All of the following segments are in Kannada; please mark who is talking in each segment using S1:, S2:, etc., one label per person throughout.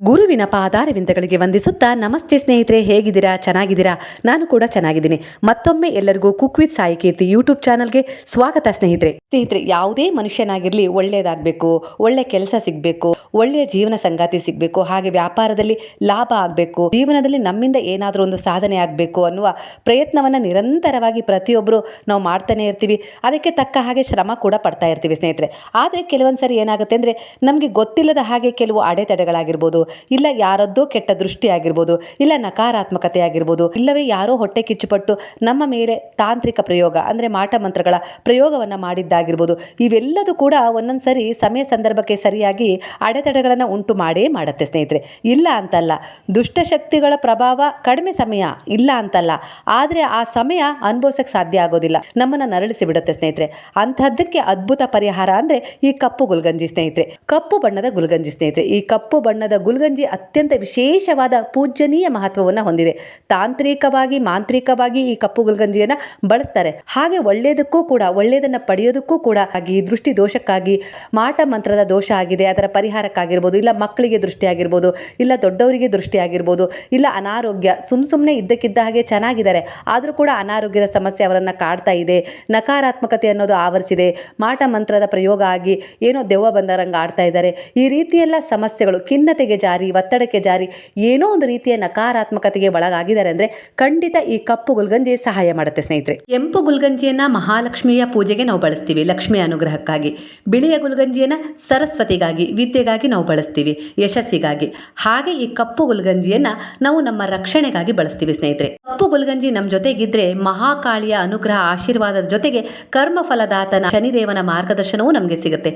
S1: ಗುರುವಿನ ಪಾದಾರವಿಂದಗಳಿಗೆ ವಂದಿಸುತ್ತಾ ನಮಸ್ತೆ ಸ್ನೇಹಿತರೆ, ಹೇಗಿದ್ದೀರಾ? ಚೆನ್ನಾಗಿದ್ದೀರಾ? ನಾನು ಕೂಡ ಚೆನ್ನಾಗಿದ್ದೀನಿ. ಮತ್ತೊಮ್ಮೆ ಎಲ್ಲರಿಗೂ cook with Sai Keerthi YouTube ಚಾನಲ್ಗೆ ಸ್ವಾಗತ. ಸ್ನೇಹಿತರೆ, ಯಾವುದೇ ಮನುಷ್ಯನಾಗಿರಲಿ ಒಳ್ಳೆಯದಾಗಬೇಕು, ಒಳ್ಳೆ ಕೆಲಸ ಸಿಗಬೇಕು, ಒಳ್ಳೆಯ ಜೀವನ ಸಂಗಾತಿ ಸಿಗಬೇಕು, ಹಾಗೆ ವ್ಯಾಪಾರದಲ್ಲಿ ಲಾಭ ಆಗಬೇಕು, ಜೀವನದಲ್ಲಿ ನಮ್ಮಿಂದ ಏನಾದರೂ ಒಂದು ಸಾಧನೆ ಆಗಬೇಕು ಅನ್ನುವ ಪ್ರಯತ್ನವನ್ನು ನಿರಂತರವಾಗಿ ಪ್ರತಿಯೊಬ್ಬರು ನಾವು ಮಾಡ್ತಾನೆ ಇರ್ತೀವಿ. ಅದಕ್ಕೆ ತಕ್ಕ ಹಾಗೆ ಶ್ರಮ ಕೂಡ ಪಡ್ತಾ ಇರ್ತೀವಿ ಸ್ನೇಹಿತರೆ. ಆದರೆ ಕೆಲವೊಂದು ಸರಿ ಏನಾಗುತ್ತೆ ಅಂದರೆ, ನಮಗೆ ಗೊತ್ತಿಲ್ಲದ ಹಾಗೆ ಕೆಲವು ಅಡೆತಡೆಗಳಾಗಿರ್ಬೋದು, ಇಲ್ಲ ಯಾರದ್ದೋ ಕೆಟ್ಟ ದೃಷ್ಟಿ ಆಗಿರ್ಬೋದು, ಇಲ್ಲ ನಕಾರಾತ್ಮಕತೆ ಆಗಿರ್ಬೋದು, ಇಲ್ಲವೇ ಯಾರೋ ಹೊಟ್ಟೆ ಕಿಚ್ಚುಪಟ್ಟು ನಮ್ಮ ಮೇಲೆ ತಾಂತ್ರಿಕ ಪ್ರಯೋಗ ಅಂದರೆ ಮಾಟ ಮಂತ್ರಗಳ ಪ್ರಯೋಗವನ್ನು ಮಾಡಿದ್ದಾಗಿರ್ಬೋದು. ಇವೆಲ್ಲದೂ ಕೂಡ ಒಂದೊಂದು ಸರಿ ಸಮಯ ಸಂದರ್ಭಕ್ಕೆ ಸರಿಯಾಗಿ ಅಡೆತಡೆಗಳನ್ನು ಉಂಟು ಮಾಡೇ ಮಾಡುತ್ತೆ ಸ್ನೇಹಿತರೆ. ಇಲ್ಲ ಅಂತಲ್ಲ, ದುಷ್ಟಶಕ್ತಿಗಳ ಪ್ರಭಾವ ಕಡಿಮೆ ಸಮಯ ಇಲ್ಲ ಅಂತಲ್ಲ, ಆದರೆ ಆ ಸಮಯ ಅನುಭವಿಸಕ್ಕೆ ಸಾಧ್ಯ ಆಗೋದಿಲ್ಲ, ನಮ್ಮನ್ನು ನರಳಿಸಿ ಬಿಡುತ್ತೆ ಸ್ನೇಹಿತರೆ. ಅಂಥದ್ದಕ್ಕೆ ಅದ್ಭುತ ಪರಿಹಾರ ಅಂದರೆ ಈ ಕಪ್ಪು ಗುಲ್ಗಂಜಿ ಸ್ನೇಹಿತರೆ. ಕಪ್ಪು ಬಣ್ಣದ ಗುಲ್ಗಂಜಿ ಸ್ನೇಹಿತರೆ. ಈ ಕಪ್ಪು ಬಣ್ಣದ ಗುಲ್ಗಂಜಿ ಅತ್ಯಂತ ವಿಶೇಷವಾದ ಪೂಜ್ಯನೀಯ ಮಹತ್ವವನ್ನು ಹೊಂದಿದೆ. ತಾಂತ್ರಿಕವಾಗಿ ಮಾಂತ್ರಿಕವಾಗಿ ಈ ಕಪ್ಪು ಗುಲ್ಗಂಜಿಯನ್ನು ಬಳಸ್ತಾರೆ. ಹಾಗೆ ಒಳ್ಳೆಯದಕ್ಕೂ ಕೂಡ, ಒಳ್ಳೆಯದನ್ನು ಪಡೆಯೋದಕ್ಕೂ ಕೂಡ ಈ ದೃಷ್ಟಿ ದೋಷಕ್ಕಾಗಿ, ಮಾಟ ಮಂತ್ರದ ದೋಷ ಆಗಿದೆ ಅದರ ಪರಿಹಾರಕ್ಕಾಗಿರ್ಬೋದು, ಇಲ್ಲ ಮಕ್ಕಳಿಗೆ ದೃಷ್ಟಿ ಆಗಿರ್ಬೋದು, ಇಲ್ಲ ದೊಡ್ಡವರಿಗೆ ದೃಷ್ಟಿ ಆಗಿರ್ಬೋದು, ಇಲ್ಲ ಅನಾರೋಗ್ಯ, ಸುಮ್ಮನೆ ಇದ್ದಕ್ಕಿದ್ದ ಹಾಗೆ ಚೆನ್ನಾಗಿದ್ದಾರೆ ಆದರೂ ಕೂಡ ಅನಾರೋಗ್ಯದ ಸಮಸ್ಯೆ ಅವರನ್ನು ಕಾಡ್ತಾ ಇದೆ, ನಕಾರಾತ್ಮಕತೆ ಅನ್ನೋದು ಆವರಿಸಿದೆ, ಮಾಟ ಮಂತ್ರದ ಪ್ರಯೋಗ ಆಗಿ ಏನೋ ದೆವ್ವ ಬಂದರಂಗೆ ಆಡ್ತಾ ಇದ್ದಾರೆ, ಈ ರೀತಿಯೆಲ್ಲ ಸಮಸ್ಯೆಗಳು, ಖಿನ್ನತೆಗೆ ಜಾರಿ, ಒತ್ತಡಕ್ಕೆ ಜಾರಿ, ಏನೋ ಒಂದು ರೀತಿಯ ನಕಾರಾತ್ಮಕತೆಗೆ ಒಳಗಾಗಿದ್ದಾರೆ ಅಂದರೆ ಖಂಡಿತ ಈ ಕಪ್ಪು ಗುಲ್ಗಂಜಿ ಸಹಾಯ ಮಾಡುತ್ತೆ ಸ್ನೇಹಿತರೆ. ಕೆಂಪು ಗುಲ್ಗಂಜಿಯನ್ನು ಮಹಾಲಕ್ಷ್ಮಿಯ ಪೂಜೆಗೆ ನಾವು ಬಳಸ್ತೀವಿ, ಲಕ್ಷ್ಮಿಯ ಅನುಗ್ರಹಕ್ಕಾಗಿ. ಬಿಳಿಯ ಗುಲ್ಗಂಜಿಯನ್ನು ಸರಸ್ವತಿಗಾಗಿ, ವಿದ್ಯೆಗಾಗಿ ನಾವು ಬಳಸ್ತೀವಿ, ಯಶಸ್ಸಿಗಾಗಿ. ಹಾಗೆ ಈ ಕಪ್ಪು ಗುಲ್ಗಂಜಿಯನ್ನು ನಾವು ನಮ್ಮ ರಕ್ಷಣೆಗಾಗಿ ಬಳಸ್ತೀವಿ ಸ್ನೇಹಿತರೆ. ಕಪ್ಪು ಗುಲ್ಗಂಜಿ ನಮ್ಮ ಜೊತೆಗಿದ್ರೆ ಮಹಾಕಾಳಿಯ ಅನುಗ್ರಹ ಆಶೀರ್ವಾದದ ಜೊತೆಗೆ ಕರ್ಮಫಲದಾತನ ಶನಿದೇವನ ಮಾರ್ಗದರ್ಶನವೂ ನಮಗೆ ಸಿಗುತ್ತೆ.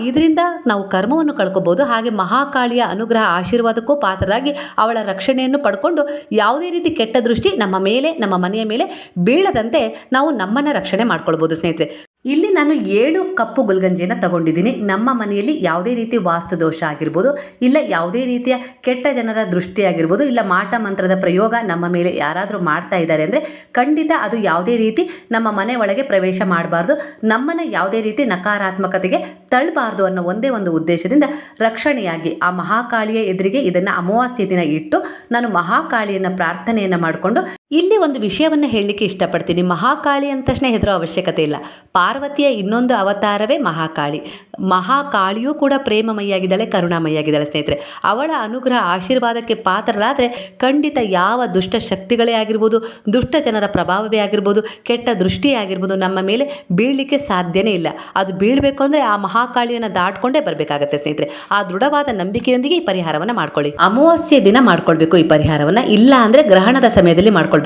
S1: ಇದರಿಂದ ನಾವು ಕರ್ಮವನ್ನು ಕಳ್ಕೋಬಹುದು, ಹಾಗೆ ಮಹಾಕಾಳಿಯ ಅನುಗ್ರಹ ಆಶೀರ್ವಾದಕ್ಕೂ ಪಾತ್ರರಾಗಿ ಅವಳ ರಕ್ಷಣೆಯನ್ನು ಪಡ್ಕೊಂಡು ಯಾವುದೇ ರೀತಿ ಕೆಟ್ಟ ದೃಷ್ಟಿ ನಮ್ಮ ಮೇಲೆ, ನಮ್ಮ ಮನೆಯ ಮೇಲೆ ಬೀಳದಂತೆ ನಾವು ನಮ್ಮನ್ನು ರಕ್ಷಣೆ ಮಾಡ್ಕೊಳ್ಬೋದು ಸ್ನೇಹಿತರೆ. ಇಲ್ಲಿ ನಾನು 7 ಕಪ್ಪು ಗುಲ್ಗಂಜಿಯನ್ನು ತಗೊಂಡಿದ್ದೀನಿ. ನಮ್ಮ ಮನೆಯಲ್ಲಿ ಯಾವುದೇ ರೀತಿ ವಾಸ್ತು ದೋಷ ಆಗಿರ್ಬೋದು, ಇಲ್ಲ ಯಾವುದೇ ರೀತಿಯ ಕೆಟ್ಟ ಜನರ ದೃಷ್ಟಿ ಆಗಿರ್ಬೋದು, ಇಲ್ಲ ಮಾಟ ಮಂತ್ರದ ಪ್ರಯೋಗ ನಮ್ಮ ಮೇಲೆ ಯಾರಾದರೂ ಮಾಡ್ತಾ ಇದ್ದಾರೆ ಅಂದರೆ ಖಂಡಿತ ಅದು ಯಾವುದೇ ರೀತಿ ನಮ್ಮ ಮನೆ ಒಳಗೆ ಪ್ರವೇಶ ಮಾಡಬಾರ್ದು, ನಮ್ಮನ್ನು ಯಾವುದೇ ರೀತಿ ನಕಾರಾತ್ಮಕತೆಗೆ ತಳ್ಳಬಾರ್ದು ಅನ್ನೋ ಒಂದೇ ಒಂದು ಉದ್ದೇಶದಿಂದ ರಕ್ಷಣೆಯಾಗಿ ಆ ಮಹಾಕಾಳಿಯ ಎದುರಿಗೆ ಇದನ್ನು ಅಮಾವಾಸ್ಯೆ ದಿನ ಇಟ್ಟು ನಾನು ಮಹಾಕಾಳಿಯನ್ನು ಪ್ರಾರ್ಥನೆಯನ್ನು ಮಾಡಿಕೊಂಡು ಇಲ್ಲಿ ಒಂದು ವಿಷಯವನ್ನು ಹೇಳಲಿಕ್ಕೆ ಇಷ್ಟಪಡ್ತೀನಿ. ಮಹಾಕಾಳಿ ಅಂದ ತಕ್ಷಣ ಹೆದರೋ ಅವಶ್ಯಕತೆ ಇಲ್ಲ. ಪಾರ್ವತಿಯ ಇನ್ನೊಂದು ಅವತಾರವೇ ಮಹಾಕಾಳಿ. ಮಹಾಕಾಳಿಯೂ ಕೂಡ ಪ್ರೇಮಮಯಿಯಾಗಿದ್ದಾಳೆ, ಕರುಣಾಮಯಿಯಾಗಿದ್ದಾಳೆ ಸ್ನೇಹಿತರೆ. ಅವಳ ಅನುಗ್ರಹ ಆಶೀರ್ವಾದಕ್ಕೆ ಪಾತ್ರರಾದರೆ ಖಂಡಿತ ಯಾವ ದುಷ್ಟ ಶಕ್ತಿಗಳೇ ಆಗಿರ್ಬೋದು, ದುಷ್ಟ ಜನರ ಪ್ರಭಾವವೇ ಆಗಿರ್ಬೋದು, ಕೆಟ್ಟ ದೃಷ್ಟಿಯೇ ಆಗಿರ್ಬೋದು ನಮ್ಮ ಮೇಲೆ ಬೀಳಲಿಕ್ಕೆ ಸಾಧ್ಯನೇ ಇಲ್ಲ. ಅದು ಬೀಳಬೇಕು ಅಂದರೆ ಆ ಮಹಾಕಾಳಿಯನ್ನು ದಾಟ್ಕೊಂಡೇ ಬರಬೇಕಾಗತ್ತೆ ಸ್ನೇಹಿತರೆ. ಆ ದೃಢವಾದ ನಂಬಿಕೆಯೊಂದಿಗೆ ಈ ಪರಿಹಾರವನ್ನು ಮಾಡ್ಕೊಳ್ಳಿ. ಅಮಾವಾಸ್ಯೆ ದಿನ ಮಾಡ್ಕೊಳ್ಬೇಕು ಈ ಪರಿಹಾರವನ್ನು, ಇಲ್ಲ ಅಂದರೆ ಗ್ರಹಣದ ಸಮಯದಲ್ಲಿ ಮಾಡ್ಕೊಳ್ಬೇಕು.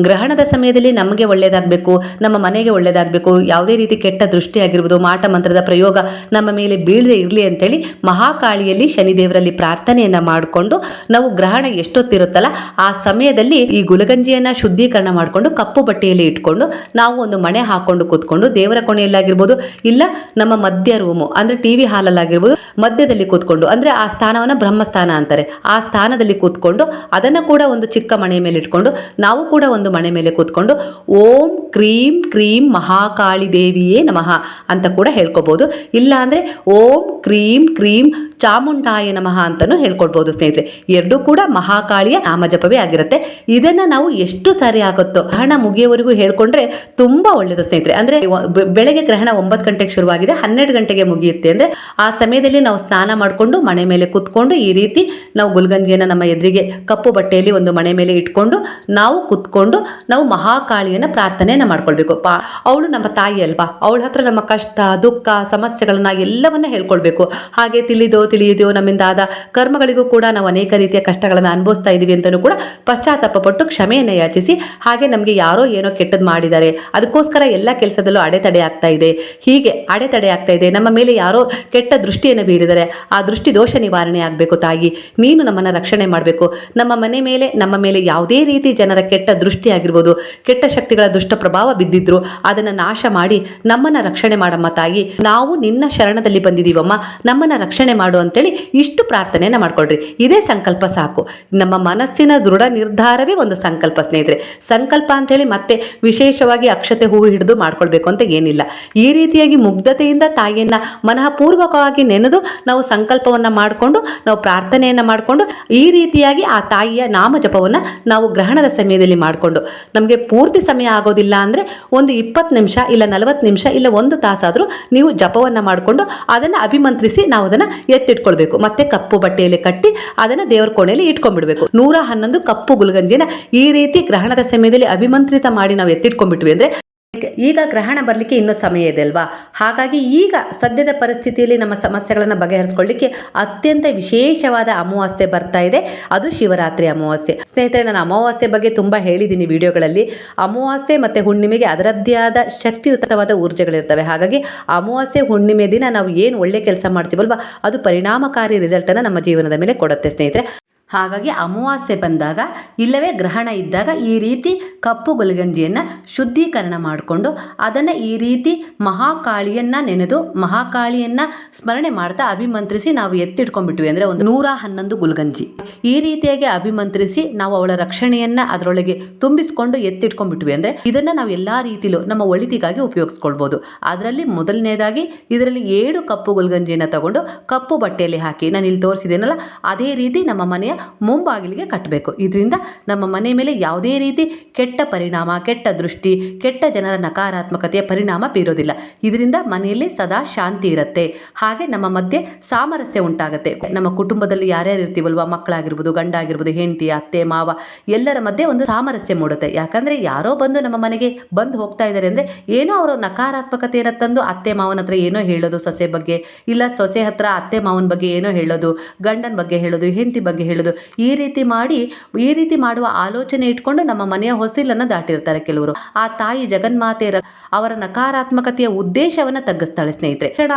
S1: ಗ್ರಹಣದ ಸಮಯದಲ್ಲಿ ನಮಗೆ ಒಳ್ಳೆಯದಾಗಬೇಕು, ನಮ್ಮ ಮನೆಗೆ ಒಳ್ಳೆಯದಾಗಬೇಕು, ಯಾವುದೇ ರೀತಿ ಕೆಟ್ಟ ದೃಷ್ಟಿ ಆಗಿರ್ಬೋದು, ಮಾಟ ಮಂತ್ರದ ಪ್ರಯೋಗ ನಮ್ಮ ಮೇಲೆ ಬೀಳದೆ ಇರಲಿ ಅಂತೇಳಿ ಮಹಾಕಾಳಿಯಲ್ಲಿ ಶನಿದೇವರಲ್ಲಿ ಪ್ರಾರ್ಥನೆಯನ್ನು ಮಾಡಿಕೊಂಡು ನಾವು ಗ್ರಹಣ ಎಷ್ಟೊತ್ತಿರುತ್ತಲ್ಲ ಆ ಸಮಯದಲ್ಲಿ ಈ ಗುಲಗಂಜಿಯನ್ನು ಶುದ್ಧೀಕರಣ ಮಾಡಿಕೊಂಡು ಕಪ್ಪು ಬಟ್ಟೆಯಲ್ಲಿ ಇಟ್ಕೊಂಡು ನಾವು ಒಂದು ಮಣೆ ಹಾಕೊಂಡು ಕೂತ್ಕೊಂಡು ದೇವರ ಕೋಣೆಯಲ್ಲಾಗಿರ್ಬೋದು, ಇಲ್ಲ ನಮ್ಮ ಮಧ್ಯ ರೂಮು ಅಂದರೆ ಟಿವಿ ಹಾಲಲ್ಲಾಗಿರ್ಬೋದು, ಮಧ್ಯದಲ್ಲಿ ಕೂತ್ಕೊಂಡು ಅಂದರೆ ಆ ಸ್ಥಾನವನ್ನು ಬ್ರಹ್ಮಸ್ಥಾನ ಅಂತಾರೆ, ಆ ಸ್ಥಾನದಲ್ಲಿ ಕೂತ್ಕೊಂಡು ಅದನ್ನು ಕೂಡ ಒಂದು ಚಿಕ್ಕ ಮಣೆ ಮೇಲೆ ಇಟ್ಕೊಂಡು ನಾವು ಕೂಡ ಒಂದು ಮಣೆ ಮೇಲೆ ಕೂತ್ಕೊಂಡು ಓಂ ಕ್ರೀಂ ಕ್ರೀಂ ಮಹಾಕಾಳಿ ದೇವಿಯೇ ನಮಃ ಅಂತ ಕೂಡ ಹೇಳ್ಕೊಬೋದು. ಇಲ್ಲ ಅಂದರೆ ಓಂ ಕ್ರೀಂ ಕ್ರೀಂ ಚಾಮುಂಡಾಯ ನಮಃ ಅಂತಲೂ ಹೇಳ್ಕೊಳ್ಬೋದು ಸ್ನೇಹಿತರೆ. ಎರಡೂ ಕೂಡ ಮಹಾಕಾಳಿಯ ನಾಮಜಪವೇ ಆಗಿರುತ್ತೆ. ಇದನ್ನು ನಾವು ಎಷ್ಟು ಸಾರಿ ಆಗುತ್ತೋ ಗ್ರಹಣ ಮುಗಿಯೋವರೆಗೂ ಹೇಳ್ಕೊಂಡ್ರೆ ತುಂಬ ಒಳ್ಳೆಯದು ಸ್ನೇಹಿತರೆ. ಅಂದರೆ ಬೆಳಗ್ಗೆ ಗ್ರಹಣ 9 ಗಂಟೆಗೆ ಶುರುವಾಗಿದೆ, 12 ಗಂಟೆಗೆ ಮುಗಿಯುತ್ತೆ ಅಂದರೆ ಆ ಸಮಯದಲ್ಲಿ ನಾವು ಸ್ನಾನ ಮಾಡಿಕೊಂಡು ಮಣೆ ಮೇಲೆ ಕೂತ್ಕೊಂಡು ಈ ರೀತಿ ನಾವು ಗುಲ್ಗಂಜಿಯನ್ನು ನಮ್ಮ ಎದುರಿಗೆ ಕಪ್ಪು ಬಟ್ಟೆಯಲ್ಲಿ ಒಂದು ಮಣೆ ಮೇಲೆ ಇಟ್ಕೊಂಡು ನಾವು ಕೂತ್ಕೊಂಡು ನಾವು ಮಹಾಕಾಳಿಯನ್ನು ಪ್ರಾರ್ಥನೆಯನ್ನು ಮಾಡ್ಕೊಳ್ಬೇಕು. ಅವಳು ನಮ್ಮ ತಾಯಿ ಅಲ್ವಾ, ಅವಳ ಹತ್ರ ನಮ್ಮ ಕಷ್ಟ ದುಃಖ ಸಮಸ್ಯೆಗಳನ್ನ ಎಲ್ಲವನ್ನ ಹೇಳ್ಕೊಳ್ಬೇಕು. ಹಾಗೆ ತಿಳಿಯದೋ ನಮ್ಮಿಂದ ಆದ ಕರ್ಮಗಳಿಗೂ ಕೂಡ ನಾವು ಅನೇಕ ರೀತಿಯ ಕಷ್ಟಗಳನ್ನು ಅನುಭವಿಸ್ತಾ ಇದೀವಿ ಅಂತಲೂ ಕೂಡ ಪಶ್ಚಾತ್ತಾಪ ಪಟ್ಟು ಕ್ಷಮೆಯನ್ನು ಯಾಚಿಸಿ, ಹಾಗೆ ನಮಗೆ ಯಾರೋ ಏನೋ ಕೆಟ್ಟದ್ದು ಮಾಡಿದ್ದಾರೆ ಅದಕ್ಕೋಸ್ಕರ ಎಲ್ಲ ಕೆಲಸದಲ್ಲೂ ಅಡೆತಡೆ ಆಗ್ತಾ ಇದೆ, ಹೀಗೆ ಅಡೆತಡೆ ಆಗ್ತಾ ಇದೆ, ನಮ್ಮ ಮೇಲೆ ಯಾರೋ ಕೆಟ್ಟ ದೃಷ್ಟಿಯನ್ನು ಬೀರಿದ್ದಾರೆ, ಆ ದೃಷ್ಟಿ ದೋಷ ನಿವಾರಣೆ ಆಗಬೇಕು ತಾಯಿ, ನೀನು ನಮ್ಮನ್ನು ರಕ್ಷಣೆ ಮಾಡಬೇಕು, ನಮ್ಮ ಮನೆ ಮೇಲೆ ನಮ್ಮ ಮೇಲೆ ಯಾವುದೇ ರೀತಿ ಜನರ ಕೆಟ್ಟ ದೃಷ್ಟಿ ಆಗಿರ್ಬೋದು, ಕೆಟ್ಟ ಶಕ್ತಿಗಳ ದುಷ್ಟ ಪ್ರಭಾವ ಬಿದ್ದಿದ್ರು ಅದನ್ನ ನಾಶ ಮಾಡಿ ನಮ್ಮನ್ನ ರಕ್ಷಣೆ ಮಾಡಮ್ಮ ತಾಯಿ, ನಾವು ನಿನ್ನ ಶರಣದಲ್ಲಿ ಬಂದಿದೀವಮ್ಮ, ನಮ್ಮನ್ನ ರಕ್ಷಣೆ ಮಾಡು ಅಂತೇಳಿ ಇಷ್ಟು ಪ್ರಾರ್ಥನೆಯನ್ನ ಮಾಡ್ಕೊಳ್ರಿ. ಇದೇ ಸಂಕಲ್ಪ ಸಾಕು. ನಮ್ಮ ಮನಸ್ಸಿನ ದೃಢ ನಿರ್ಧಾರವೇ ಒಂದು ಸಂಕಲ್ಪ ಸ್ನೇಹಿತರೆ. ಸಂಕಲ್ಪ ಅಂತೇಳಿ ಮತ್ತೆ ವಿಶೇಷವಾಗಿ ಅಕ್ಷತೆ ಹೂವು ಹಿಡಿದು ಮಾಡ್ಕೊಳ್ಬೇಕು ಅಂತ ಏನಿಲ್ಲ. ಈ ರೀತಿಯಾಗಿ ಮುಗ್ಧತೆಯಿಂದ ತಾಯಿಯನ್ನ ಮನಃಪೂರ್ವಕವಾಗಿ ನೆನೆದು ನಾವು ಸಂಕಲ್ಪವನ್ನ ಮಾಡಿಕೊಂಡು ನಾವು ಪ್ರಾರ್ಥನೆಯನ್ನ ಮಾಡಿಕೊಂಡು ಈ ರೀತಿಯಾಗಿ ಆ ತಾಯಿಯ ನಾಮ ಜಪವನ್ನ ನಾವು ಗ್ರಹಣದ ಸಮಯದಲ್ಲಿ ಮಾಡಿಕೊಂಡು, ನಮಗೆ ಪೂರ್ತಿ ಸಮಯ ಆಗೋದಿಲ್ಲ ಅಂದ್ರೆ ಒಂದು 20 ನಿಮಿಷ ಇಲ್ಲ 40 ನಿಮಿಷ ಇಲ್ಲ 1 ತಾಸಾದ್ರೂ ನೀವು ಜಪವನ್ನ ಮಾಡಿಕೊಂಡು ಅದನ್ನ ಅಭಿಮಂತ್ರಿಸಿ ನಾವು ಅದನ್ನ ಎತ್ತಿಟ್ಕೊಳ್ಬೇಕು. ಮತ್ತೆ ಕಪ್ಪು ಬಟ್ಟೆಯಲ್ಲಿ ಕಟ್ಟಿ ಅದನ್ನ ದೇವರ ಕೋಣೆಯಲ್ಲಿ ಇಟ್ಕೊಂಡ್ಬಿಡ್ಬೇಕು. 111 ಕಪ್ಪು ಗುಲ್ಗಂಜಿನ ಈ ರೀತಿ ಗ್ರಹಣದ ಸಮಯದಲ್ಲಿ ಅಭಿಮಂತ್ರಿತ ಮಾಡಿ ನಾವು ಎತ್ತಿಟ್ಕೊಂಡ್ಬಿಟ್ವಿ ಅಂದ್ರೆ ಈಗ ಗ್ರಹಣ ಬರಲಿಕ್ಕೆ ಇನ್ನೂ ಸಮಯ ಇದೆ ಅಲ್ವಾ. ಹಾಗಾಗಿ ಈಗ ಸದ್ಯದ ಪರಿಸ್ಥಿತಿಯಲ್ಲಿ ನಮ್ಮ ಸಮಸ್ಯೆಗಳನ್ನು ಬಗೆಹರಿಸ್ಕೊಳ್ಳಿಕ್ಕೆ ಅತ್ಯಂತ ವಿಶೇಷವಾದ ಅಮಾವಾಸ್ಯೆ ಬರ್ತಾ ಇದೆ, ಅದು ಶಿವರಾತ್ರಿ ಅಮಾವಾಸ್ಯೆ. ಸ್ನೇಹಿತರೆ, ನಾನು ಅಮಾವಾಸ್ಯೆ ಬಗ್ಗೆ ತುಂಬ ಹೇಳಿದ್ದೀನಿ ವಿಡಿಯೋಗಳಲ್ಲಿ. ಅಮಾವಾಸ್ಯೆ ಮತ್ತು ಹುಣ್ಣಿಮೆಗೆ ಅದರದ್ದೇ ಆದ ಶಕ್ತಿಯುತವಾದ ಊರ್ಜೆಗಳಿರ್ತವೆ. ಹಾಗಾಗಿ ಅಮಾವಾಸ್ಯೆ ಹುಣ್ಣಿಮೆ ದಿನ ನಾವು ಏನು ಒಳ್ಳೆ ಕೆಲಸ ಮಾಡ್ತೀವಲ್ವ ಅದು ಪರಿಣಾಮಕಾರಿ ರಿಸಲ್ಟನ್ನು ನಮ್ಮ ಜೀವನದ ಮೇಲೆ ಕೊಡುತ್ತೆ ಸ್ನೇಹಿತರೆ. ಹಾಗಾಗಿ ಅಮಾವಾಸ್ಯೆ ಬಂದಾಗ ಇಲ್ಲವೇ ಗ್ರಹಣ ಇದ್ದಾಗ ಈ ರೀತಿ ಕಪ್ಪು ಗುಲ್ಗಂಜಿಯನ್ನು ಶುದ್ಧೀಕರಣ ಮಾಡಿಕೊಂಡು ಅದನ್ನು ಈ ರೀತಿ ಮಹಾಕಾಳಿಯನ್ನು ನೆನೆದು ಮಹಾಕಾಳಿಯನ್ನು ಸ್ಮರಣೆ ಮಾಡ್ತಾ ಅಭಿಮಂತ್ರಿಸಿ ನಾವು ಎತ್ತಿಟ್ಕೊಂಡ್ಬಿಟ್ವಿ ಅಂದರೆ ಒಂದು 111 ಗುಲ್ಗಂಜಿ ಈ ರೀತಿಯಾಗಿ ಅಭಿಮಂತ್ರಿಸಿ ನಾವು ಅವಳ ರಕ್ಷಣೆಯನ್ನು ಅದರೊಳಗೆ ತುಂಬಿಸ್ಕೊಂಡು ಎತ್ತಿಟ್ಕೊಂಡ್ಬಿಟ್ವಿ ಅಂದರೆ ಇದನ್ನು ನಾವು ಎಲ್ಲ ರೀತಿಲೂ ನಮ್ಮ ಒಳಿತಿಗಾಗಿ ಉಪಯೋಗಿಸ್ಕೊಳ್ಬೋದು. ಅದರಲ್ಲಿ ಮೊದಲನೇದಾಗಿ ಇದರಲ್ಲಿ 7 ಕಪ್ಪು ಗುಲ್ಗಂಜಿಯನ್ನು ತಗೊಂಡು ಕಪ್ಪು ಬಟ್ಟೆಯಲ್ಲಿ ಹಾಕಿ ನಾನು ಇಲ್ಲಿ ತೋರಿಸಿದ್ದೇನಲ್ಲ ಅದೇ ರೀತಿ ನಮ್ಮ ಮನೆಯ ಮುಂಬಾಗಿಲಿಗೆ ಕಟ್ಟಬೇಕು. ಇದರಿಂದ ನಮ್ಮ ಮನೆ ಮೇಲೆ ಯಾವುದೇ ರೀತಿ ಕೆಟ್ಟ ಪರಿಣಾಮ, ಕೆಟ್ಟ ದೃಷ್ಟಿ, ಕೆಟ್ಟ ಜನರ ನಕಾರಾತ್ಮಕತೆಯ ಪರಿಣಾಮ ಬೀರೋದಿಲ್ಲ. ಇದರಿಂದ ಮನೆಯಲ್ಲಿ ಸದಾ ಶಾಂತಿ ಇರುತ್ತೆ. ಹಾಗೆ ನಮ್ಮ ಮಧ್ಯೆ ಸಾಮರಸ್ಯ ಉಂಟಾಗುತ್ತೆ. ನಮ್ಮ ಕುಟುಂಬದಲ್ಲಿ ಯಾರ್ಯಾರು ಇರ್ತೀವಲ್ವ, ಮಕ್ಕಳಾಗಿರ್ಬೋದು, ಗಂಡ ಆಗಿರ್ಬೋದು, ಹೆಂಡತಿ, ಅತ್ತೆ, ಮಾವ ಎಲ್ಲರ ಮಧ್ಯೆ ಒಂದು ಸಾಮರಸ್ಯ ಮೂಡುತ್ತೆ. ಯಾಕಂದ್ರೆ ಯಾರೋ ಬಂದು ನಮ್ಮ ಮನೆಗೆ ಬಂದು ಹೋಗ್ತಾ ಇದ್ದಾರೆ ಅಂದ್ರೆ ಏನೋ ಅವರು ನಕಾರಾತ್ಮಕತೆಯನ್ನು ತಂದು ಅತ್ತೆ ಮಾವನ ಹತ್ರ ಏನೋ ಹೇಳೋದು ಸೊಸೆ ಬಗ್ಗೆ, ಇಲ್ಲ ಸೊಸೆ ಹತ್ರ ಅತ್ತೆ ಮಾವನ ಬಗ್ಗೆ ಏನೋ ಹೇಳೋದು, ಗಂಡನ ಬಗ್ಗೆ ಹೇಳೋದು, ಹೆಂಡತಿ ಬಗ್ಗೆ ಹೇಳೋದು, ಈ ರೀತಿ ಮಾಡುವ ಆಲೋಚನೆ ಇಟ್ಕೊಂಡು ನಮ್ಮ ಮನೆಯ ಹೊಸಿಲನ್ನು ದಾಟಿರ್ತಾರೆ ಕೆಲವರು. ಆ ತಾಯಿ ಜಗನ್ಮಾತೆ ಅವರ ನಕಾರಾತ್ಮಕತೆಯ ಉದ್ದೇಶವನ್ನ ತಗ್ಗಿಸ್ತಾಳೆ ಸ್ನೇಹಿತರೆ.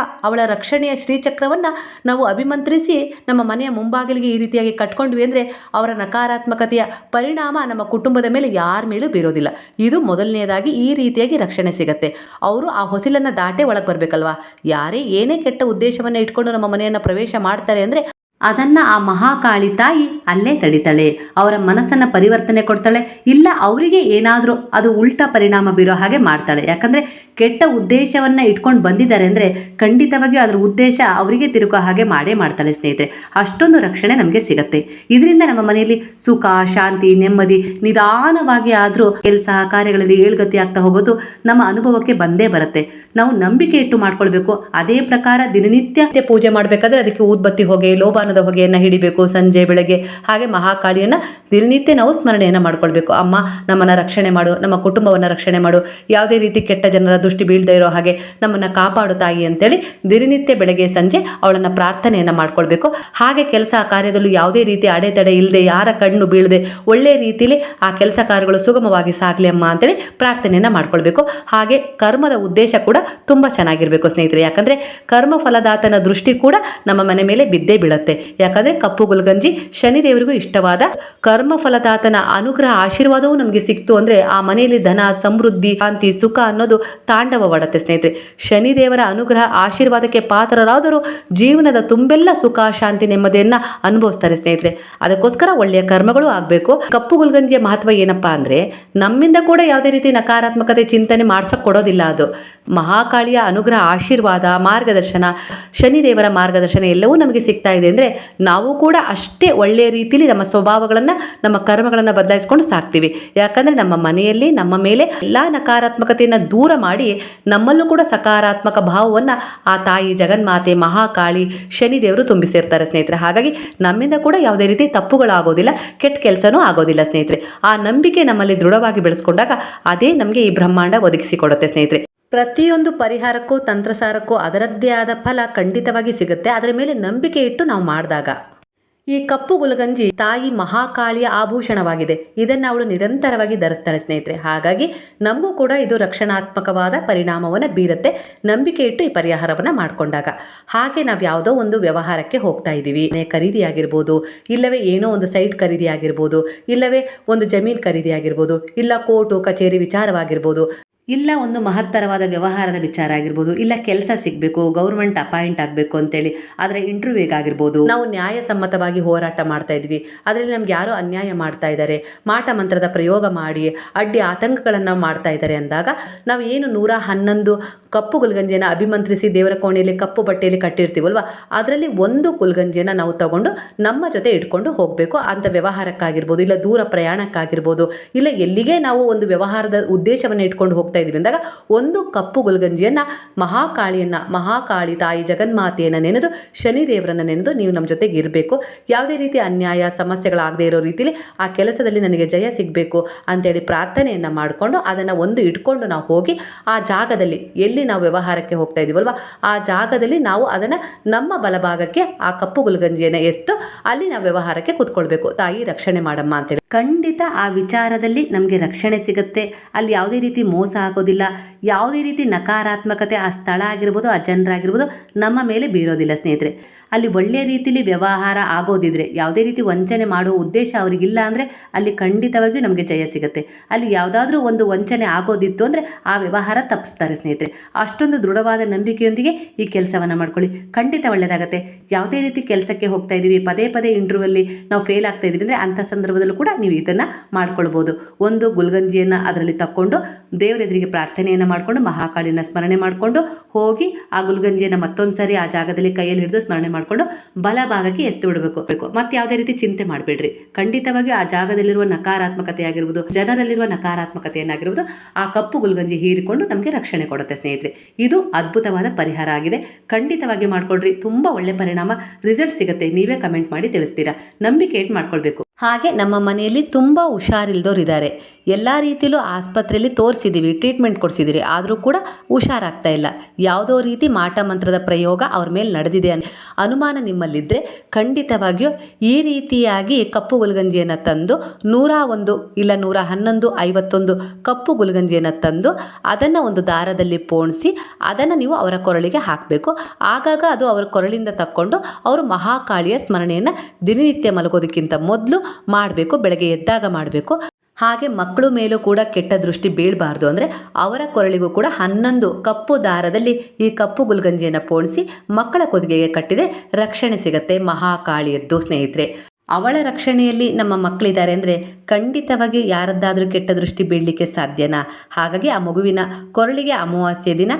S1: ಅವಳ ರಕ್ಷಣೆಯ ಶ್ರೀಚಕ್ರವನ್ನ ನಾವು ಅಭಿಮಂತ್ರಿಸಿ ನಮ್ಮ ಮನೆಯ ಮುಂಬಾಗಿಲಿಗೆ ಈ ರೀತಿಯಾಗಿ ಕಟ್ಕೊಂಡ್ವಿ ಅಂದ್ರೆ ಅವರ ನಕಾರಾತ್ಮಕತೆಯ ಪರಿಣಾಮ ನಮ್ಮ ಕುಟುಂಬದ ಮೇಲೆ ಯಾರ ಮೇಲೂ ಬೀರೋದಿಲ್ಲ. ಇದು ಮೊದಲನೇದಾಗಿ ಈ ರೀತಿಯಾಗಿ ರಕ್ಷಣೆ ಸಿಗತ್ತೆ. ಅವರು ಆ ಹೊಸಿಲನ್ನ ದಾಟೆ ಒಳಗೆ ಬರ್ಬೇಕಲ್ವಾ. ಯಾರೇ ಏನೇ ಕೆಟ್ಟ ಉದ್ದೇಶವನ್ನ ಇಟ್ಕೊಂಡು ನಮ್ಮ ಮನೆಯನ್ನ ಪ್ರವೇಶ ಮಾಡ್ತಾರೆ ಅಂದ್ರೆ ಅದನ್ನ ಆ ಮಹಾಕಾಳಿ ತಾಯಿ ಅಲ್ಲೇ ತಡಿತಾಳೆ, ಅವರ ಮನಸ್ಸನ್ನ ಪರಿವರ್ತನೆ ಕೊಡ್ತಾಳೆ. ಇಲ್ಲ ಅವರಿಗೆ ಏನಾದರೂ ಅದು ಉಲ್ಟಾ ಪರಿಣಾಮ ಬೀರೋ ಹಾಗೆ ಮಾಡ್ತಾಳೆ. ಯಾಕಂದ್ರೆ ಕೆಟ್ಟ ಉದ್ದೇಶವನ್ನ ಇಟ್ಕೊಂಡು ಬಂದಿದ್ದಾರೆ ಅಂದ್ರೆ ಖಂಡಿತವಾಗಿಯೂ ಅದರ ಉದ್ದೇಶ ಅವರಿಗೆ ತಿರುಗೋ ಹಾಗೆ ಮಾಡೇ ಮಾಡ್ತಾಳೆ ಸ್ನೇಹಿತರೆ. ಅಷ್ಟೊಂದು ರಕ್ಷಣೆ ನಮಗೆ ಸಿಗತ್ತೆ. ಇದರಿಂದ ನಮ್ಮ ಮನೆಯಲ್ಲಿ ಸುಖ, ಶಾಂತಿ, ನೆಮ್ಮದಿ ನಿಧಾನವಾಗಿ ಆದರೂ ಕೆಲಸ ಕಾರ್ಯಗಳಲ್ಲಿ ಏಳ್ಗತಿ ಆಗ್ತಾ ಹೋಗೋದು ನಮ್ಮ ಅನುಭವಕ್ಕೆ ಬಂದೇ ಬರುತ್ತೆ. ನಾವು ನಂಬಿಕೆ ಇಟ್ಟು ಮಾಡ್ಕೊಳ್ಬೇಕು. ಅದೇ ಪ್ರಕಾರ ದಿನನಿತ್ಯ ಪೂಜೆ ಮಾಡಬೇಕಾದ್ರೆ ಅದಕ್ಕೆ ಊದ್ಬತ್ತಿ ಹೊಗೆ, ಲೋಬಾನದ ಹೊಗೆಯನ್ನು ಹಿಡಿಬೇಕು ಸಂಜೆ ಬೆಳಗ್ಗೆ. ಹಾಗೆ ಮಹಾಕಾಳಿಯನ್ನ ದಿನನಿತ್ಯ ನಾವು ಸ್ಮರಣೆಯನ್ನು ಮಾಡ್ಕೊಳ್ಬೇಕು. ಅಮ್ಮ ನಮ್ಮನ್ನ ರಕ್ಷಣೆ ಮಾಡು, ನಮ್ಮ ಕುಟುಂಬವನ್ನ ರಕ್ಷಣೆ ಮಾಡು, ಯಾವುದೇ ರೀತಿ ಕೆಟ್ಟ ಜನರ ದೃಷ್ಟಿ ಬೀಳದೇ ಇರೋ ಹಾಗೆ ನಮ್ಮನ್ನ ಕಾಪಾಡು ತಾಯಿ ಅಂತೇಳಿ ದಿನನಿತ್ಯ ಬೆಳಗ್ಗೆ ಸಂಜೆ ಅವಳನ್ನ ಪ್ರಾರ್ಥನೆಯನ್ನ ಮಾಡ್ಕೊಳ್ಬೇಕು. ಹಾಗೆ ಕೆಲಸ ಕಾರ್ಯದಲ್ಲೂ ಯಾವುದೇ ರೀತಿ ಅಡೆತಡೆ ಇಲ್ಲದೆ, ಯಾರ ಕಣ್ಣು ಬೀಳದೆ ಒಳ್ಳೆ ರೀತಿಯಲ್ಲಿ ಆ ಕೆಲಸ ಕಾರ್ಯಗಳು ಸುಗಮವಾಗಿ ಸಾಗಲಿ ಅಮ್ಮ ಅಂತೇಳಿ ಪ್ರಾರ್ಥನೆಯನ್ನ ಮಾಡ್ಕೊಳ್ಬೇಕು. ಹಾಗೆ ಕರ್ಮದ ಉದ್ದೇಶ ಕೂಡ ತುಂಬಾ ಚೆನ್ನಾಗಿರ್ಬೇಕು ಸ್ನೇಹಿತರೆ. ಯಾಕಂದ್ರೆ ಕರ್ಮ ಫಲದಾತನ ದೃಷ್ಟಿ ಕೂಡ ನಮ್ಮ ಮನೆ ಮೇಲೆ ಬಿದ್ದೇ ಬೀಳುತ್ತೆ. ಯಾಕಂದ್ರೆ ಕಪ್ಪು ಗುಲ್ಗಂಜಿ ಶನಿದೇವರಿಗೂ ಇಷ್ಟವಾದ ಕರ್ಮ ಫಲದಾತನ ಅನುಗ್ರಹ ಆಶೀರ್ವಾದವೂ ನಮಗೆ ಸಿಕ್ತು ಅಂದ್ರೆ ಆ ಮನೆಯಲ್ಲಿ ಧನ, ಸಮೃದ್ಧಿ, ಶಾಂತಿ, ಸುಖ ಅನ್ನೋದು ತಾಂಡವವಾಡುತ್ತೆ ಸ್ನೇಹಿತರೆ. ಶನಿದೇವರ ಅನುಗ್ರಹ ಆಶೀರ್ವಾದಕ್ಕೆ ಪಾತ್ರರಾದರೂ ಜೀವನದ ತುಂಬೆಲ್ಲ ಸುಖ, ಶಾಂತಿ, ನೆಮ್ಮದಿಯನ್ನ ಅನುಭವಿಸ್ತಾರೆ ಸ್ನೇಹಿತರೆ. ಅದಕ್ಕೋಸ್ಕರ ಒಳ್ಳೆಯ ಕರ್ಮಗಳು ಆಗಬೇಕು. ಕಪ್ಪು ಗುಲ್ಗಂಜಿಯ ಮಹತ್ವ ಏನಪ್ಪಾ ಅಂದ್ರೆ ನಮ್ಮಿಂದ ಕೂಡ ಯಾವುದೇ ರೀತಿ ನಕಾರಾತ್ಮಕತೆ ಚಿಂತನೆ ಮಾಡ್ಸಕ್ ಕೊಡೋದಿಲ್ಲ. ಅದು ಮಹಾಕಾಳಿಯ ಅನುಗ್ರಹ, ಆಶೀರ್ವಾದ, ಮಾರ್ಗದರ್ಶನ, ಶನಿದೇವರ ಮಾರ್ಗದರ್ಶನ ಎಲ್ಲವೂ ನಮಗೆ ಸಿಗ್ತಾ ಇದೆ ಅಂದ್ರೆ ನಾವು ಕೂಡ ಅಷ್ಟೇ ಒಳ್ಳೆಯ ರೀತಿಯಲ್ಲಿ ನಮ್ಮ ಸ್ವಭಾವಗಳನ್ನ, ನಮ್ಮ ಕರ್ಮಗಳನ್ನ ಬದಲಾಯಿಸ್ಕೊಂಡು ಸಾಕ್ತೀವಿ. ಯಾಕಂದ್ರೆ ನಮ್ಮ ಮನೆಯಲ್ಲಿ ನಮ್ಮ ಮೇಲೆ ಎಲ್ಲಾ ನಕಾರಾತ್ಮಕತೆಯನ್ನ ದೂರ ಮಾಡಿ ನಮ್ಮಲ್ಲೂ ಕೂಡ ಸಕಾರಾತ್ಮಕ ಭಾವವನ್ನ ಆ ತಾಯಿ ಜಗನ್ಮಾತೆ, ಮಹಾಕಾಳಿ, ಶನಿದೇವರು ತುಂಬಿಸಿರ್ತಾರೆ ಸ್ನೇಹಿತರೆ. ಹಾಗಾಗಿ ನಮ್ಮಿಂದ ಕೂಡ ಯಾವುದೇ ರೀತಿ ತಪ್ಪುಗಳಾಗೋದಿಲ್ಲ, ಕೆಟ್ಟ ಕೆಲಸನೂ ಆಗೋದಿಲ್ಲ ಸ್ನೇಹಿತರೆ. ಆ ನಂಬಿಕೆ ನಮ್ಮಲ್ಲಿ ದೃಢವಾಗಿ ಬೆಳೆಸ್ಕೊಂಡಾಗ ಅದೇ ನಮಗೆ ಈ ಬ್ರಹ್ಮಾಂಡ ಒದಗಿಸಿಕೊಡುತ್ತೆ ಸ್ನೇಹಿತರೆ. ಪ್ರತಿಯೊಂದು ಪರಿಹಾರಕ್ಕೂ ತಂತ್ರಸಾರಕ್ಕೂ ಅದರದ್ದೇ ಆದ ಫಲ ಖಂಡಿತವಾಗಿ ಸಿಗುತ್ತೆ, ಅದರ ಮೇಲೆ ನಂಬಿಕೆ ಇಟ್ಟು ನಾವು ಮಾಡಿದಾಗ. ಈ ಕಪ್ಪು ಗುಲಗಂಜಿ ತಾಯಿ ಮಹಾಕಾಳಿಯ ಆಭೂಷಣವಾಗಿದೆ. ಇದನ್ನು ಅವಳು ನಿರಂತರವಾಗಿ ಧರಿಸ್ತಾಳೆ ಸ್ನೇಹಿತರೆ. ಹಾಗಾಗಿ ನಮಗೂ ಕೂಡ ಇದು ರಕ್ಷಣಾತ್ಮಕವಾದ ಪರಿಣಾಮವನ್ನು ಬೀರುತ್ತೆ, ನಂಬಿಕೆ ಇಟ್ಟು ಈ ಪರಿಹಾರವನ್ನು ಮಾಡಿಕೊಂಡಾಗ. ಹಾಗೆ ನಾವು ಯಾವುದೋ ಒಂದು ವ್ಯವಹಾರಕ್ಕೆ ಹೋಗ್ತಾ ಇದ್ದೀವಿ, ಖರೀದಿ ಆಗಿರ್ಬೋದು, ಇಲ್ಲವೇ ಏನೋ ಒಂದು ಸೈಟ್ ಖರೀದಿ ಆಗಿರ್ಬೋದು, ಇಲ್ಲವೇ ಒಂದು ಜಮೀನು ಖರೀದಿ ಆಗಿರ್ಬೋದು, ಇಲ್ಲ ಕೋರ್ಟು ಕಚೇರಿ ವಿಚಾರವಾಗಿರ್ಬೋದು, ಇಲ್ಲ ಒಂದು ಮಹತ್ತರವಾದ ವ್ಯವಹಾರದ ವಿಚಾರ ಆಗಿರ್ಬೋದು, ಇಲ್ಲ ಕೆಲಸ ಸಿಗಬೇಕು, ಗೌರ್ಮೆಂಟ್ ಅಪಾಯಿಂಟ್ ಆಗಬೇಕು ಅಂತೇಳಿ ಆದರೆ ಇಂಟರ್ವ್ಯೂಗಾಗಿರ್ಬೋದು, ನಾವು ನ್ಯಾಯಸಮ್ಮತವಾಗಿ ಹೋರಾಟ ಮಾಡ್ತಾ ಇದ್ವಿ, ಅದರಲ್ಲಿ ನಮ್ಗೆ ಯಾರೋ ಅನ್ಯಾಯ ಮಾಡ್ತಾ ಇದ್ದಾರೆ, ಮಾಟ ಮಂತ್ರದ ಪ್ರಯೋಗ ಮಾಡಿ ಅಡ್ಡಿ ಆತಂಕಗಳನ್ನು ಮಾಡ್ತಾ ಇದ್ದಾರೆ ಅಂದಾಗ ನಾವು ಏನು 111 ಕಪ್ಪು ಗುಲ್ಗಂಜಿಯನ್ನು ಅಭಿಮಂತ್ರಿಸಿ ದೇವರ ಕೋಣೆಯಲ್ಲಿ ಕಪ್ಪು ಬಟ್ಟೆಯಲ್ಲಿ ಕಟ್ಟಿರ್ತೀವಲ್ವ, ಅದರಲ್ಲಿ ಒಂದು ಗುಲ್ಗಂಜಿಯನ್ನು ನಾವು ತಗೊಂಡು ನಮ್ಮ ಜೊತೆ ಇಟ್ಕೊಂಡು ಹೋಗಬೇಕು. ಅಂಥ ವ್ಯವಹಾರಕ್ಕಾಗಿರ್ಬೋದು, ಇಲ್ಲ ದೂರ ಪ್ರಯಾಣಕ್ಕಾಗಿರ್ಬೋದು, ಇಲ್ಲ ಎಲ್ಲಿಗೆ ನಾವು ಒಂದು ವ್ಯವಹಾರದ ಉದ್ದೇಶವನ್ನು ಇಟ್ಕೊಂಡು ಹೋಗ್ತಾ ಇದೀವಿ ಅಂದಾಗ ಒಂದು ಕಪ್ಪು ಗುಲ್ಗಂಜಿಯನ್ನು ಮಹಾಕಾಳಿ ತಾಯಿ ಜಗನ್ಮಾತೆಯನ್ನು ನೆನೆದು, ಶನಿದೇವರನ್ನು ನೆನೆದು ನೀವು ನಮ್ಮ ಜೊತೆಗೆ ಇರಬೇಕು. ಯಾವುದೇ ರೀತಿ ಅನ್ಯಾಯ ಸಮಸ್ಯೆಗಳಾಗದೇ ಇರೋ ರೀತಿಯಲ್ಲಿ ಆ ಕೆಲಸದಲ್ಲಿ ನನಗೆ ಜಯ ಸಿಗಬೇಕು ಅಂತೇಳಿ ಪ್ರಾರ್ಥನೆಯನ್ನು ಮಾಡಿಕೊಂಡು ಅದನ್ನು ಒಂದು ಇಟ್ಕೊಂಡು ನಾವು ಹೋಗಿ ಆ ಜಾಗದಲ್ಲಿ ಎಲ್ಲಿ ನಾವು ವ್ಯವಹಾರಕ್ಕೆ ಹೋಗ್ತಾ ಇದೀವಲ್ವ ಆ ಜಾಗದಲ್ಲಿ ನಾವು ಅದನ್ನು ನಮ್ಮ ಬಲಭಾಗಕ್ಕೆ ಆ ಕಪ್ಪು ಗುಲ್ಗಂಜಿಯನ್ನು ಎಸ್ತು ಅಲ್ಲಿ ನಾವು ವ್ಯವಹಾರಕ್ಕೆ ಕೂತ್ಕೊಳ್ಬೇಕು. ತಾಯಿ ರಕ್ಷಣೆ ಮಾಡಮ್ಮ ಅಂತೇಳಿ ಖಂಡಿತ ಆ ವಿಚಾರದಲ್ಲಿ ನಮಗೆ ರಕ್ಷಣೆ ಸಿಗುತ್ತೆ. ಅಲ್ಲಿ ಯಾವುದೇ ರೀತಿ ಮೋಸ ಆಗೋದಿಲ್ಲ, ಯಾವುದೇ ರೀತಿ ನಕಾರಾತ್ಮಕತೆ ಆ ಸ್ಥಳ ಆಗಿರ್ಬೋದು, ಆ ಜನರಾಗಿರ್ಬೋದು ನಮ್ಮ ಮೇಲೆ ಬೀರೋದಿಲ್ಲ ಸ್ನೇಹಿತರೆ. ಅಲ್ಲಿ ಒಳ್ಳೆಯ ರೀತಿಯಲ್ಲಿ ವ್ಯವಹಾರ ಆಗೋದಿದ್ರೆ, ಯಾವುದೇ ರೀತಿ ವಂಚನೆ ಮಾಡುವ ಉದ್ದೇಶ ಅವರಿಗಿಲ್ಲ ಅಂದರೆ ಅಲ್ಲಿ ಖಂಡಿತವಾಗಿಯೂ ನಮಗೆ ಜಯ ಸಿಗುತ್ತೆ. ಅಲ್ಲಿ ಯಾವುದಾದ್ರೂ ಒಂದು ವಂಚನೆ ಆಗೋದಿತ್ತು ಅಂದರೆ ಆ ವ್ಯವಹಾರ ತಪ್ಪಿಸ್ತಾರೆ ಸ್ನೇಹಿತರೆ. ಅಷ್ಟೊಂದು ದೃಢವಾದ ನಂಬಿಕೆಯೊಂದಿಗೆ ಈ ಕೆಲಸವನ್ನು ಮಾಡ್ಕೊಳ್ಳಿ, ಖಂಡಿತ ಒಳ್ಳೆಯದಾಗುತ್ತೆ. ಯಾವುದೇ ರೀತಿ ಕೆಲಸಕ್ಕೆ ಹೋಗ್ತಾ ಇದ್ದೀವಿ, ಪದೇ ಪದೇ ಇಂಟರ್ವ್ಯೂಲ್ಲಿ ನಾವು ಫೇಲ್ ಆಗ್ತಾ ಇದ್ದೀವಿ ಅಂದರೆ ಅಂಥ ಸಂದರ್ಭದಲ್ಲೂ ಕೂಡ ನೀವು ಇದನ್ನು ಮಾಡ್ಕೊಳ್ಬೋದು. ಒಂದು ಗುಲ್ಗಂಜಿಯನ್ನು ಅದರಲ್ಲಿ ತಕ್ಕೊಂಡು ದೇವರೆದುರಿಗೆ ಪ್ರಾರ್ಥನೆಯನ್ನು ಮಾಡಿಕೊಂಡು ಮಹಾಕಾಳಿನ ಸ್ಮರಣೆ ಮಾಡಿಕೊಂಡು ಹೋಗಿ ಆ ಗುಲ್ಗಂಜಿಯನ್ನು ಮತ್ತೊಂದು ಸಾರಿ ಆ ಜಾಗದಲ್ಲಿ ಕೈಯಲ್ಲಿ ಹಿಡಿದು ಸ್ಮರಣೆ ಮಾಡಿಕೊಂಡು ಬಲಭಾಗಕ್ಕೆ ಎತ್ತು ಬಿಡಬೇಕು. ಮತ್ತೆ ಯಾವುದೇ ರೀತಿ ಚಿಂತೆ ಮಾಡಬೇಡ್ರಿ. ಖಂಡಿತವಾಗಿ ಆ ಜಾಗದಲ್ಲಿರುವ ನಕಾರಾತ್ಮಕತೆ ಆಗಿರ್ಬೋದು, ಜನರಲ್ಲಿರುವ ನಕಾರಾತ್ಮಕತೆಯನ್ನಾಗಿರ್ಬೋದು ಆ ಕಪ್ಪು ಗುಲ್ಗಂಜಿ ಹೀರಿಕೊಂಡು ನಮಗೆ ರಕ್ಷಣೆ ಕೊಡುತ್ತೆ ಸ್ನೇಹಿತರೆ. ಇದು ಅದ್ಭುತವಾದ ಪರಿಹಾರ ಆಗಿದೆ, ಖಂಡಿತವಾಗಿ ಮಾಡ್ಕೊಳ್ರಿ. ತುಂಬ ಒಳ್ಳೆ ಪರಿಣಾಮ, ರಿಸಲ್ಟ್ ಸಿಗುತ್ತೆ. ನೀವೇ ಕಮೆಂಟ್ ಮಾಡಿ ತಿಳಿಸ್ತೀರಾ. ನಂಬಿಕೆ ಇಟ್ಟು ಮಾಡ್ಕೊಳ್ಬೇಕು. ಹಾಗೆ ನಮ್ಮ ಮನೆಯಲ್ಲಿ ತುಂಬ ಹುಷಾರಿಲ್ದವ್ರು ಇದ್ದಾರೆ, ಎಲ್ಲ ರೀತಿಯಲ್ಲೂ ಆಸ್ಪತ್ರೆಯಲ್ಲಿ ತೋರಿಸಿದ್ದೀವಿ, ಟ್ರೀಟ್ಮೆಂಟ್ ಕೊಡಿಸಿದ್ದೀರಿ, ಆದರೂ ಕೂಡ ಹುಷಾರಾಗ್ತಾ ಇಲ್ಲ. ಯಾವುದೋ ರೀತಿ ಮಾಟ ಮಂತ್ರದ ಪ್ರಯೋಗ ಅವ್ರ ಮೇಲೆ ನಡೆದಿದೆ ಅನುಮಾನ ನಿಮ್ಮಲ್ಲಿದ್ದರೆ ಖಂಡಿತವಾಗಿಯೂ ಈ ರೀತಿಯಾಗಿ ಕಪ್ಪು ಗುಲ್ಗಂಜಿಯನ್ನು ತಂದು 101 ಇಲ್ಲ 111 51 ಕಪ್ಪು ಗುಲ್ಗಂಜಿಯನ್ನು ತಂದು ಅದನ್ನು ಒಂದು ದಾರದಲ್ಲಿ ಪೋಣಿಸಿ ಅದನ್ನು ನೀವು ಅವರ ಕೊರಳಿಗೆ ಹಾಕಬೇಕು. ಆಗಾಗ ಅದು ಅವರ ಕೊರಳಿಂದ ತಕ್ಕೊಂಡು ಅವರು ಮಹಾಕಾಳಿಯ ಸ್ಮರಣೆಯನ್ನು ದಿನನಿತ್ಯ ಮಲಗೋದಕ್ಕಿಂತ ಮೊದಲು ಮಾಡಬೇಕು, ಬೆಳಗ್ಗೆ ಎದ್ದಾಗ ಮಾಡಬೇಕು. ಹಾಗೆ ಮಕ್ಕಳ ಮೇಲೂ ಕೂಡ ಕೆಟ್ಟ ದೃಷ್ಟಿ ಬೀಳಬಾರ್ದು ಅಂದರೆ ಅವರ ಕೊರಳಿಗೂ ಕೂಡ 11 ಕಪ್ಪು ದಾರದಲ್ಲಿ ಈ ಕಪ್ಪು ಗುಲ್ಗಂಜಿಯನ್ನು ಪೋಣಿಸಿ ಮಕ್ಕಳ ಕುತ್ತಿಗೆಗೆ ಕಟ್ಟಿದರೆ ರಕ್ಷಣೆ ಸಿಗುತ್ತೆ ಮಹಾಕಾಳಿಯದ್ದು ಸ್ನೇಹಿತರೆ. ಅವಳ ರಕ್ಷಣೆಯಲ್ಲಿ ನಮ್ಮ ಮಕ್ಕಳಿದ್ದಾರೆ ಅಂದರೆ ಖಂಡಿತವಾಗಿ ಯಾರದ್ದಾದರೂ ಕೆಟ್ಟ ದೃಷ್ಟಿ ಬೀಳಲಿಕ್ಕೆ ಸಾಧ್ಯನಾ? ಹಾಗಾಗಿ ಆ ಮಗುವಿನ ಕೊರಳಿಗೆ ಅಮಾವಾಸ್ಯೆ ದಿನ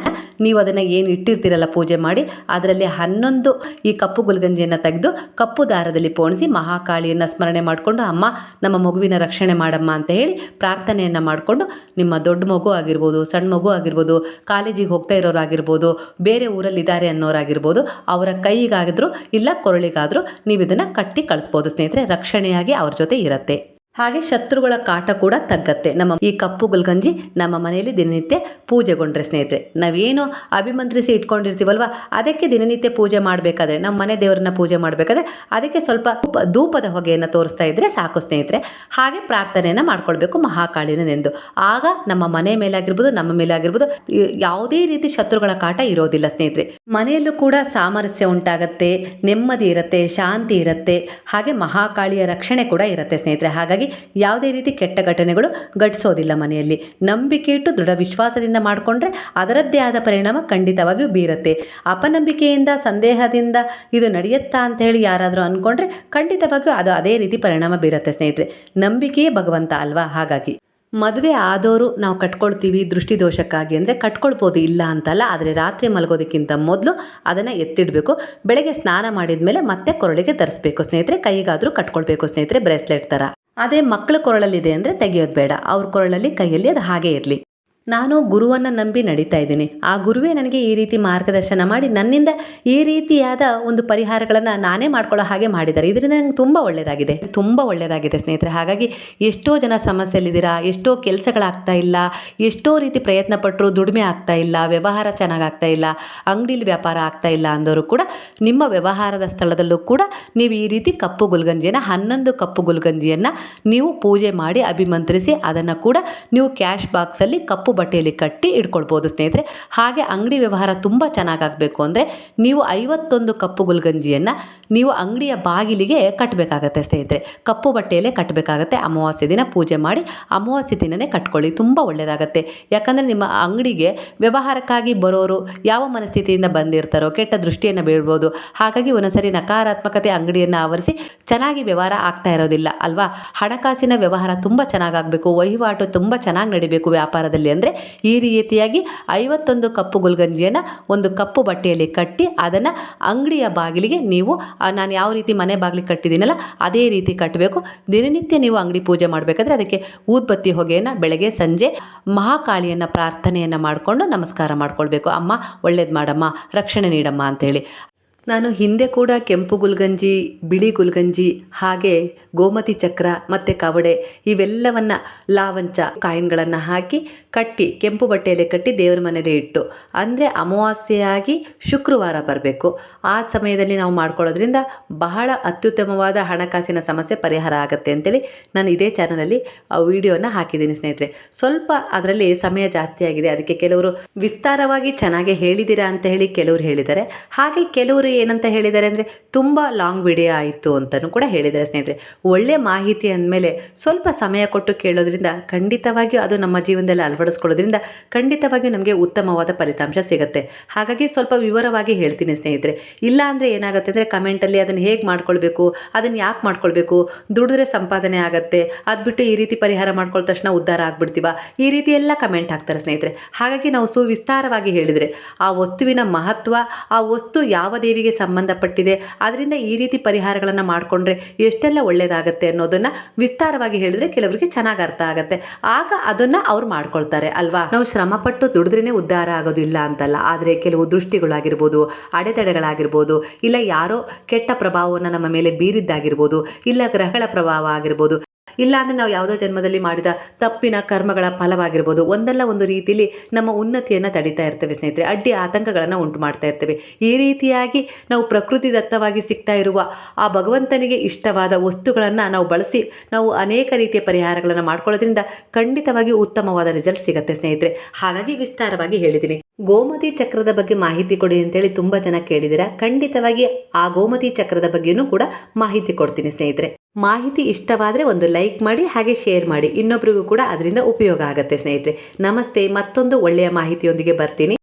S1: ನೀವು ಅದನ್ನು ಏನು ಇಟ್ಟಿರ್ತೀರಲ್ಲ ಪೂಜೆ ಮಾಡಿ, ಅದರಲ್ಲಿ 11 ಈ ಕಪ್ಪು ಗುಲ್ಗಂಜಿಯನ್ನು ತೆಗೆದು ಕಪ್ಪು ದಾರದಲ್ಲಿ ಪೋಣಿಸಿ ಮಹಾಕಾಳಿಯನ್ನು ಸ್ಮರಣೆ ಮಾಡಿಕೊಂಡು ಅಮ್ಮ ನಮ್ಮ ಮಗುವಿನ ರಕ್ಷಣೆ ಮಾಡಮ್ಮ ಅಂತ ಹೇಳಿ ಪ್ರಾರ್ಥನೆಯನ್ನು ಮಾಡಿಕೊಂಡು ನಿಮ್ಮ ದೊಡ್ಡ ಮಗು ಆಗಿರ್ಬೋದು, ಸಣ್ಣ ಮಗು ಆಗಿರ್ಬೋದು, ಕಾಲೇಜಿಗೆ ಹೋಗ್ತಾ ಇರೋರಾಗಿರ್ಬೋದು, ಬೇರೆ ಊರಲ್ಲಿದ್ದಾರೆ ಅನ್ನೋರಾಗಿರ್ಬೋದು, ಅವರ ಕೈಗಾಗಿದ್ರು ಇಲ್ಲ ಕೊರಳಿಗಾದರೂ ನೀವು ಇದನ್ನು ಕಟ್ಟಿ ಕಳಿಸ್ಬೋದು ಸ್ನೇಹಿತರೆ. ರಕ್ಷಣೆಯಾಗಿ ಅವ್ರ ಜೊತೆ ಇರುತ್ತೆ. ಹಾಗೆ ಶತ್ರುಗಳ ಕಾಟ ಕೂಡ ತಗ್ಗತ್ತೆ ನಮ್ಮ ಈ ಕಪ್ಪು ಗುಲ್ಗಂಜಿ ನಮ್ಮ ಮನೆಯಲ್ಲಿ ದಿನನಿತ್ಯ ಪೂಜೆಗೊಂಡ್ರೆ ಸ್ನೇಹಿತರೆ. ನಾವೇನು ಅಭಿಮಂತ್ರಿಸಿ ಇಟ್ಕೊಂಡಿರ್ತೀವಲ್ವ ಅದಕ್ಕೆ ದಿನನಿತ್ಯ ಪೂಜೆ ಮಾಡಬೇಕಾದ್ರೆ, ನಮ್ಮ ಮನೆ ದೇವರನ್ನ ಪೂಜೆ ಮಾಡಬೇಕಾದ್ರೆ ಅದಕ್ಕೆ ಸ್ವಲ್ಪ ಧೂಪದ ಹೊಗೆಯನ್ನು ತೋರಿಸ್ತಾ ಇದ್ರೆ ಸಾಕು ಸ್ನೇಹಿತರೆ. ಹಾಗೆ ಪ್ರಾರ್ಥನೆಯನ್ನು ಮಾಡ್ಕೊಳ್ಬೇಕು ಮಹಾಕಾಳಿನ ನೆಂದು. ಆಗ ನಮ್ಮ ಮನೆ ಮೇಲಾಗಿರ್ಬೋದು, ನಮ್ಮ ಮೇಲಾಗಿರ್ಬೋದು ಯಾವುದೇ ರೀತಿ ಶತ್ರುಗಳ ಕಾಟ ಇರೋದಿಲ್ಲ ಸ್ನೇಹಿತರೆ. ಮನೆಯಲ್ಲೂ ಕೂಡ ಸಾಮರಸ್ಯ ಉಂಟಾಗತ್ತೆ, ನೆಮ್ಮದಿ ಇರುತ್ತೆ, ಶಾಂತಿ ಇರುತ್ತೆ, ಹಾಗೆ ಮಹಾಕಾಳಿಯ ರಕ್ಷಣೆ ಕೂಡ ಇರುತ್ತೆ ಸ್ನೇಹಿತರೆ. ಹಾಗಾಗಿ ಯಾವುದೇ ರೀತಿ ಕೆಟ್ಟ ಘಟನೆಗಳು ಘಟಿಸೋದಿಲ್ಲ ಮನೆಯಲ್ಲಿ. ನಂಬಿಕೆ ಇಟ್ಟು ದೃಢ ವಿಶ್ವಾಸದಿಂದ ಮಾಡಿಕೊಂಡ್ರೆ ಅದರದ್ದೇ ಆದ ಪರಿಣಾಮ ಖಂಡಿತವಾಗಿಯೂ ಬೀರುತ್ತೆ. ಅಪನಂಬಿಕೆಯಿಂದ ಸಂದೇಹದಿಂದ ಇದು ನಡೆಯುತ್ತಾ ಅಂತ ಹೇಳಿ ಯಾರಾದರೂ ಅಂದ್ಕೊಂಡ್ರೆ ಖಂಡಿತವಾಗಿಯೂ ಅದು ಅದೇ ರೀತಿ ಪರಿಣಾಮ ಬೀರುತ್ತೆ ಸ್ನೇಹಿತರೆ. ನಂಬಿಕೆಯೇ ಭಗವಂತ ಅಲ್ವಾ? ಹಾಗಾಗಿ ಮದುವೆ ಆದವರು ನಾವು ಕಟ್ಕೊಳ್ತೀವಿ ದೃಷ್ಟಿದೋಷಕ್ಕಾಗಿ ಅಂದರೆ ಕಟ್ಕೊಳ್ಬೋದು, ಇಲ್ಲ ಅಂತಲ್ಲ. ಆದರೆ ರಾತ್ರಿ ಮಲಗೋದಕ್ಕಿಂತ ಮೊದಲು ಅದನ್ನು ಎತ್ತಿಡಬೇಕು. ಬೆಳಗ್ಗೆ ಸ್ನಾನ ಮಾಡಿದ ಮೇಲೆ ಮತ್ತೆ ಕೊರಳಿಗೆ ಧರಿಸ್ಬೇಕು ಸ್ನೇಹಿತರೆ. ಕೈಗಾದರೂ ಕಟ್ಕೊಳ್ಬೇಕು ಸ್ನೇಹಿತರೆ, ಬ್ರೇಸ್ಲೆಟ್ ಥರ. ಅದೇ ಮಕ್ಕಳ ಕೊರಳಲ್ಲಿದೆ ಅಂದರೆ ತೆಗೆಯೋದು ಬೇಡ, ಅವ್ರ ಕೊರಳಲ್ಲಿ ಕೈಯಲ್ಲಿ ಅದು ಹಾಗೆ ಇರಲಿ. ನಾನು ಗುರುವನ್ನು ನಂಬಿ ನಡೀತಾ ಇದ್ದೀನಿ. ಆ ಗುರುವೇ ನನಗೆ ಈ ರೀತಿ ಮಾರ್ಗದರ್ಶನ ಮಾಡಿ ನನ್ನಿಂದ ಈ ರೀತಿಯಾದ ಒಂದು ಪರಿಹಾರಗಳನ್ನು ನಾನೇ ಮಾಡ್ಕೊಳ್ಳೋ ಹಾಗೆ ಮಾಡಿದ್ದಾರೆ. ಇದರಿಂದ ನಂಗೆ ತುಂಬ ಒಳ್ಳೆಯದಾಗಿದೆ ಸ್ನೇಹಿತರೆ. ಹಾಗಾಗಿ ಎಷ್ಟೋ ಜನ ಸಮಸ್ಯೆಯಲ್ಲಿದ್ದೀರಾ, ಎಷ್ಟೋ ಕೆಲಸಗಳಾಗ್ತಾ ಇಲ್ಲ, ಎಷ್ಟೋ ರೀತಿ ಪ್ರಯತ್ನ ಪಟ್ಟರು ದುಡಿಮೆ ಆಗ್ತಾ ಇಲ್ಲ, ವ್ಯವಹಾರ ಚೆನ್ನಾಗಾಗ್ತಾ ಇಲ್ಲ, ಅಂಗಡಿಲಿ ವ್ಯಾಪಾರ ಆಗ್ತಾ ಇಲ್ಲ ಅಂದವರು ಕೂಡ ನಿಮ್ಮ ವ್ಯವಹಾರದ ಸ್ಥಳದಲ್ಲೂ ಕೂಡ ನೀವು ಈ ರೀತಿ ಕಪ್ಪು ಗುಲ್ಗಂಜಿಯನ್ನು 11 ಕಪ್ಪು ಗುಲ್ಗಂಜಿಯನ್ನು ನೀವು ಪೂಜೆ ಮಾಡಿ ಅಭಿಮಂತ್ರಿಸಿ ಅದನ್ನು ಕೂಡ ನೀವು ಕ್ಯಾಶ್ ಬಾಕ್ಸಲ್ಲಿ ಕಪ್ಪು ಬಟ್ಟೆಯಲ್ಲಿ ಕಟ್ಟಿ ಇಟ್ಕೊಳ್ಬೋದು ಸ್ನೇಹಿತರೆ. ಹಾಗೆ ಅಂಗಡಿ ವ್ಯವಹಾರ ತುಂಬ ಚೆನ್ನಾಗಾಗಬೇಕು ಅಂದರೆ ನೀವು 51 ಕಪ್ಪು ಗುಲ್ಗಂಜಿಯನ್ನು ನೀವು ಅಂಗಡಿಯ ಬಾಗಿಲಿಗೆ ಕಟ್ಟಬೇಕಾಗತ್ತೆ ಸ್ನೇಹಿತರೆ. ಕಪ್ಪು ಬಟ್ಟೆಯಲ್ಲೇ ಕಟ್ಟಬೇಕಾಗತ್ತೆ. ಅಮಾವಾಸ್ಯೆ ದಿನ ಪೂಜೆ ಮಾಡಿ ಅಮಾವಾಸ್ಯೆ ದಿನವೇ ಕಟ್ಕೊಳ್ಳಿ, ತುಂಬ ಒಳ್ಳೆಯದಾಗತ್ತೆ. ಯಾಕಂದರೆ ನಿಮ್ಮ ಅಂಗಡಿಗೆ ವ್ಯವಹಾರಕ್ಕಾಗಿ ಬರೋರು ಯಾವ ಮನಸ್ಥಿತಿಯಿಂದ ಬಂದಿರ್ತಾರೋ ಕೆಟ್ಟ ದೃಷ್ಟಿಯನ್ನು ಬೀಳ್ಬೋದು. ಹಾಗಾಗಿ ಒಂದೊಂದ್ಸರಿ ನಕಾರಾತ್ಮಕತೆ ಅಂಗಡಿಯನ್ನು ಆವರಿಸಿ ಚೆನ್ನಾಗಿ ವ್ಯವಹಾರ ಆಗ್ತಾ ಇರೋದಿಲ್ಲ ಅಲ್ವಾ. ಹಣಕಾಸಿನ ವ್ಯವಹಾರ ತುಂಬ ಚೆನ್ನಾಗಾಗಬೇಕು, ವಹಿವಾಟು ತುಂಬ ಚೆನ್ನಾಗಿ ನಡಿಬೇಕು ವ್ಯಾಪಾರದಲ್ಲಿ ಅಂದರೆ ಈ ರೀತಿಯಾಗಿ 51 ಕಪ್ಪು ಗುಲ್ಗಂಜಿಯನ್ನು ಒಂದು ಕಪ್ಪು ಬಟ್ಟೆಯಲ್ಲಿ ಕಟ್ಟಿ ಅದನ್ನು ಅಂಗಡಿಯ ಬಾಗಿಲಿಗೆ ನೀವು ನಾನು ಯಾವ ರೀತಿ ಮನೆ ಬಾಗಿಲಿಗೆ ಕಟ್ಟಿದ್ದೀನಲ್ಲ ಅದೇ ರೀತಿ ಕಟ್ಟಬೇಕು. ದಿನನಿತ್ಯ ನೀವು ಅಂಗಡಿ ಪೂಜೆ ಮಾಡಬೇಕಾದ್ರೆ ಅದಕ್ಕೆ ಊದ್ಬತ್ತಿ ಹೊಗೆಯನ್ನು ಬೆಳಗ್ಗೆ ಸಂಜೆ ಮಹಾಕಾಳಿಯನ್ನು ಪ್ರಾರ್ಥನೆಯನ್ನು ಮಾಡಿಕೊಂಡು ನಮಸ್ಕಾರ ಮಾಡ್ಕೊಳ್ಬೇಕು. ಅಮ್ಮ ಒಳ್ಳೇದು ಮಾಡಮ್ಮ, ರಕ್ಷಣೆ ನೀಡಮ್ಮ ಅಂಥೇಳಿ. ನಾನು ಹಿಂದೆ ಕೂಡ ಕೆಂಪು ಗುಲ್ಗಂಜಿ, ಬಿಳಿ ಗುಲ್ಗಂಜಿ, ಹಾಗೆ ಗೋಮತಿ ಚಕ್ರ ಮತ್ತು ಕವಡೆ ಇವೆಲ್ಲವನ್ನು ಲಾವಂಚ ಕಾಯಿನ್ಗಳನ್ನು ಹಾಕಿ ಕಟ್ಟಿ ಕೆಂಪು ಬಟ್ಟೆಯಲ್ಲಿ ಕಟ್ಟಿ ದೇವರ ಮನೆಯಲ್ಲೇ ಇಟ್ಟು, ಅಂದರೆ ಅಮಾವಾಸ್ಯೆಯಾಗಿ ಶುಕ್ರವಾರ ಬರಬೇಕು. ಆ ಸಮಯದಲ್ಲಿ ನಾವು ಮಾಡ್ಕೊಳ್ಳೋದ್ರಿಂದ ಬಹಳ ಅತ್ಯುತ್ತಮವಾದ ಹಣಕಾಸಿನ ಸಮಸ್ಯೆ ಪರಿಹಾರ ಆಗುತ್ತೆ ಅಂತೇಳಿ ನಾನು ಇದೇ ಚಾನಲಲ್ಲಿ ವಿಡಿಯೋನ ಹಾಕಿದ್ದೀನಿ ಸ್ನೇಹಿತರೆ. ಸ್ವಲ್ಪ ಅದರಲ್ಲಿ ಸಮಯ ಜಾಸ್ತಿ ಆಗಿದೆ, ಅದಕ್ಕೆ ಕೆಲವರು ವಿಸ್ತಾರವಾಗಿ ಚೆನ್ನಾಗಿ ಹೇಳಿದ್ದೀರಾ ಅಂತ ಹೇಳಿ ಕೆಲವರು ಹೇಳಿದ್ದಾರೆ. ಹಾಗೆ ಕೆಲವರು ಏನಂತ ಹೇಳಿದ್ದಾರೆ ಅಂದರೆ ತುಂಬ ಲಾಂಗ್ ವಿಡಿಯೋ ಆಯಿತು ಅಂತಲೂ ಕೂಡ ಹೇಳಿದ್ದಾರೆ ಸ್ನೇಹಿತರೆ. ಒಳ್ಳೆಯ ಮಾಹಿತಿ ಅಂದಮೇಲೆ ಸ್ವಲ್ಪ ಸಮಯ ಕೊಟ್ಟು ಕೇಳೋದ್ರಿಂದ ಖಂಡಿತವಾಗಿಯೂ ಅದು ನಮ್ಮ ಜೀವನದಲ್ಲಿ ಅಳವಡಿಸ್ಕೊಳ್ಳೋದ್ರಿಂದ ಖಂಡಿತವಾಗಿಯೂ ನಮಗೆ ಉತ್ತಮವಾದ ಫಲಿತಾಂಶ ಸಿಗುತ್ತೆ. ಹಾಗಾಗಿ ಸ್ವಲ್ಪ ವಿವರವಾಗಿ ಹೇಳ್ತೀನಿ ಸ್ನೇಹಿತರೆ. ಇಲ್ಲ ಅಂದರೆ ಏನಾಗುತ್ತೆ ಅಂದರೆ ಕಮೆಂಟಲ್ಲಿ ಅದನ್ನು ಹೇಗೆ ಮಾಡ್ಕೊಳ್ಬೇಕು, ಅದನ್ನು ಯಾಕೆ ಮಾಡ್ಕೊಳ್ಬೇಕು, ದುಡಿದ್ರೆ ಸಂಪಾದನೆ ಆಗುತ್ತೆ, ಅದು ಬಿಟ್ಟು ಈ ರೀತಿ ಪರಿಹಾರ ಮಾಡ್ಕೊಳ್ಳೋ ತಕ್ಷಣ ಉದ್ಧಾರ ಆಗ್ಬಿಡ್ತೀವ, ಈ ರೀತಿ ಎಲ್ಲ ಕಮೆಂಟ್ ಹಾಕ್ತಾರೆ ಸ್ನೇಹಿತರೆ. ಹಾಗಾಗಿ ನಾವು ಸುವಿಸ್ತಾರವಾಗಿ ಹೇಳಿದರೆ ಆ ವಸ್ತುವಿನ ಮಹತ್ವ, ಆ ವಸ್ತು ಯಾವ ದೇವಿಗೆ ಸಂಬಂಧಪಟ್ಟಿದೆ, ಅದರಿಂದ ಈ ರೀತಿ ಪರಿಹಾರಗಳನ್ನು ಮಾಡಿಕೊಂಡ್ರೆ ಎಷ್ಟೆಲ್ಲ ಒಳ್ಳೆಯದಾಗತ್ತೆ ಅನ್ನೋದನ್ನು ವಿಸ್ತಾರವಾಗಿ ಹೇಳಿದರೆ ಕೆಲವರಿಗೆ ಚೆನ್ನಾಗಿ ಅರ್ಥ ಆಗುತ್ತೆ. ಆಗ ಅದನ್ನು ಅವ್ರು ಮಾಡ್ಕೊಳ್ತಾರೆ ಅಲ್ವಾ. ನಾವು ಶ್ರಮಪಟ್ಟು ದುಡಿದ್ರೇ ಉದ್ಧಾರ ಆಗೋದಿಲ್ಲ ಅಂತಲ್ಲ, ಆದರೆ ಕೆಲವು ದೃಷ್ಟಿಗಳಾಗಿರ್ಬೋದು, ಅಡೆತಡೆಗಳಾಗಿರ್ಬೋದು, ಇಲ್ಲ ಯಾರೋ ಕೆಟ್ಟ ಪ್ರಭಾವವನ್ನು ನಮ್ಮ ಮೇಲೆ ಬೀರಿದ್ದಾಗಿರ್ಬೋದು, ಇಲ್ಲ ಗ್ರಹಗಳ ಪ್ರಭಾವ ಆಗಿರ್ಬೋದು, ಇಲ್ಲ ಅಂದರೆ ನಾವು ಯಾವುದೋ ಜನ್ಮದಲ್ಲಿ ಮಾಡಿದ ತಪ್ಪಿನ ಕರ್ಮಗಳ ಫಲವಾಗಿರ್ಬೋದು, ಒಂದಲ್ಲ ಒಂದು ರೀತಿಯಲ್ಲಿ ನಮ್ಮ ಉನ್ನತಿಯನ್ನು ತಡೀತಾ ಇರ್ತೇವೆ ಸ್ನೇಹಿತರೆ, ಅಡ್ಡಿ ಆತಂಕಗಳನ್ನು ಉಂಟು ಮಾಡ್ತಾ ಇರ್ತೇವೆ. ಈ ರೀತಿಯಾಗಿ ನಾವು ಪ್ರಕೃತಿ ದತ್ತವಾಗಿ ಸಿಗ್ತಾ ಇರುವ ಆ ಭಗವಂತನಿಗೆ ಇಷ್ಟವಾದ ವಸ್ತುಗಳನ್ನು ನಾವು ಬಳಸಿ ನಾವು ಅನೇಕ ರೀತಿಯ ಪರಿಹಾರಗಳನ್ನು ಮಾಡ್ಕೊಳ್ಳೋದ್ರಿಂದ ಖಂಡಿತವಾಗಿ ಉತ್ತಮವಾದ ರಿಸಲ್ಟ್ ಸಿಗುತ್ತೆ ಸ್ನೇಹಿತರೆ. ಹಾಗಾಗಿ ವಿಸ್ತಾರವಾಗಿ ಹೇಳಿದ್ದೀನಿ. ಗೋಮತಿ ಚಕ್ರದ ಬಗ್ಗೆ ಮಾಹಿತಿ ಕೊಡಿ ಅಂತೇಳಿ ತುಂಬ ಜನ ಕೇಳಿದ್ದೀರಾ. ಖಂಡಿತವಾಗಿ ಆ ಗೋಮತಿ ಚಕ್ರದ ಬಗ್ಗೆಯೂ ಕೂಡ ಮಾಹಿತಿ ಕೊಡ್ತೀನಿ ಸ್ನೇಹಿತರೆ. ಮಾಹಿತಿ ಇಷ್ಟವಾದರೆ ಒಂದು ಲೈಕ್ ಮಾಡಿ, ಹಾಗೆ ಶೇರ್ ಮಾಡಿ, ಇನ್ನೊಬ್ರಿಗೂ ಕೂಡ ಅದರಿಂದ ಉಪಯೋಗ ಆಗುತ್ತೆ ಸ್ನೇಹಿತರೆ. ನಮಸ್ತೆ, ಮತ್ತೊಂದು ಒಳ್ಳೆಯ ಮಾಹಿತಿಯೊಂದಿಗೆ ಬರ್ತೀನಿ.